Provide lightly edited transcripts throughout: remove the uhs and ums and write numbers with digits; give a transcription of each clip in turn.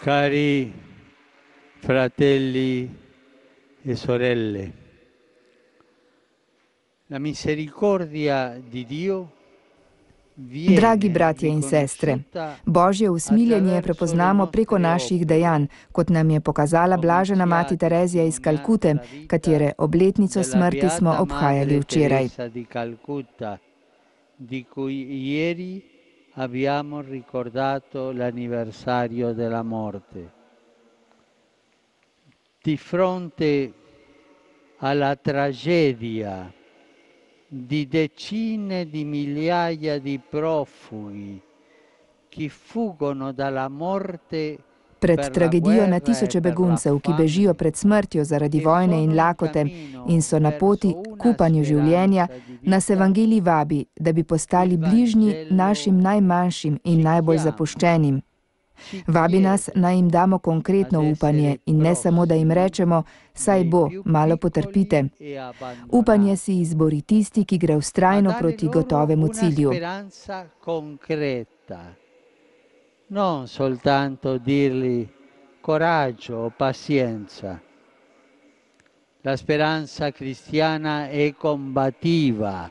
Cari fratelli e sorelle, la misericordia di Dio Dragi bratje in sestre, Božje usmiljenje prepoznamo preko naših dejanj, kot nam je pokazala blažena mati Terezija iz Kalkute, katere obletnico smrti smo obhajali včeraj. Di cui ieri abbiamo ricordato l'anniversario della morte. Di fronte alla tragedia di decine di migliaia di profughi che fuggono dalla morte. Pred tragedijo na tisoče beguncev, ki bežijo pred smrtjo zaradi vojne in lakote in so na poti k upanju življenja, nas evangelij vabi, da bi postali bližnji našim najmanjšim in najbolj zapuščenim. Vabi nas, naj jim damo konkretno upanje in ne samo, da jim rečemo, saj bo, malo potrpite. Upanje si izbori tisti, ki gre vztrajno proti gotovemu cilju. Non soltanto dirgli coraggio o pazienza. La speranza cristiana è combattiva,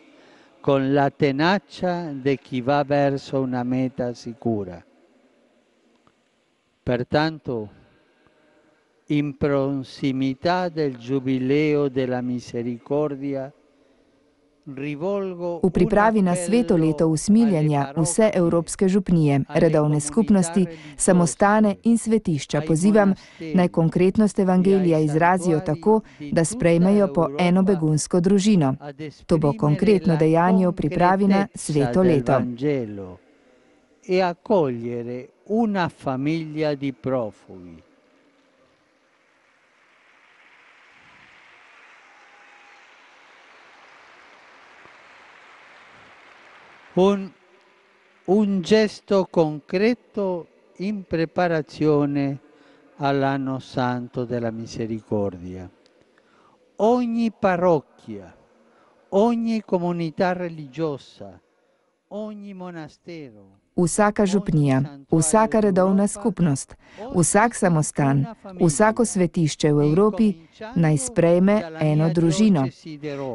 con la tenacia di chi va verso una meta sicura. Pertanto, in prossimità del Giubileo della Misericordia, v pripravi na sveto leto usmiljenja vse evropske župnije, redovne skupnosti, samostane in svetišča pozivam, naj konkretnost evangelija izrazijo tako, da sprejmejo po eno begunsko družino. To bo konkretno dejanje v pripravi na sveto leto. E accogliere una famiglia di profughi. Un gesto concreto in preparazione all'anno santo della misericordia. Ogni parrocchia, ogni comunità religiosa, ogni monastero. Vsaka župnija, vsaka redovna skupnost, vsak samostan, vsako svetišče v Evropi naj sprejme eno družino.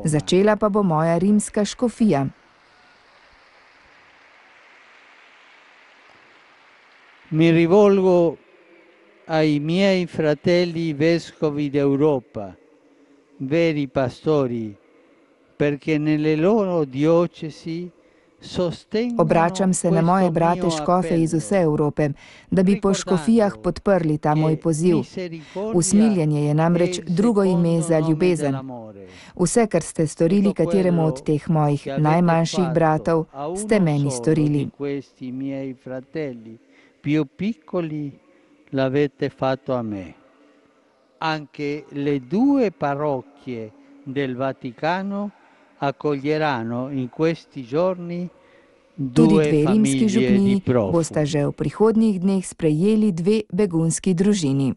Začela pa bo moja rimska škofija. Mi rivolgo ai miei fratelli vescovi d'Europa, veri pastori, perché nelle loro diocesi Obračam se na moje brate škofe iz vse Evrope, da bi po škofijah podprli ta moj poziv. Usmiljenje je namreč drugo ime za ljubezen. Vse, kar ste storili kateremu od teh mojih najmanjših bratov, ste meni storili. Più piccoli l'avete fatto a me. Anche le due parrocchie del Vaticano accoglieranno in questi giorni Tudi dve rimski župniji bosta že v prihodnjih dneh sprejeli dve begunski družini.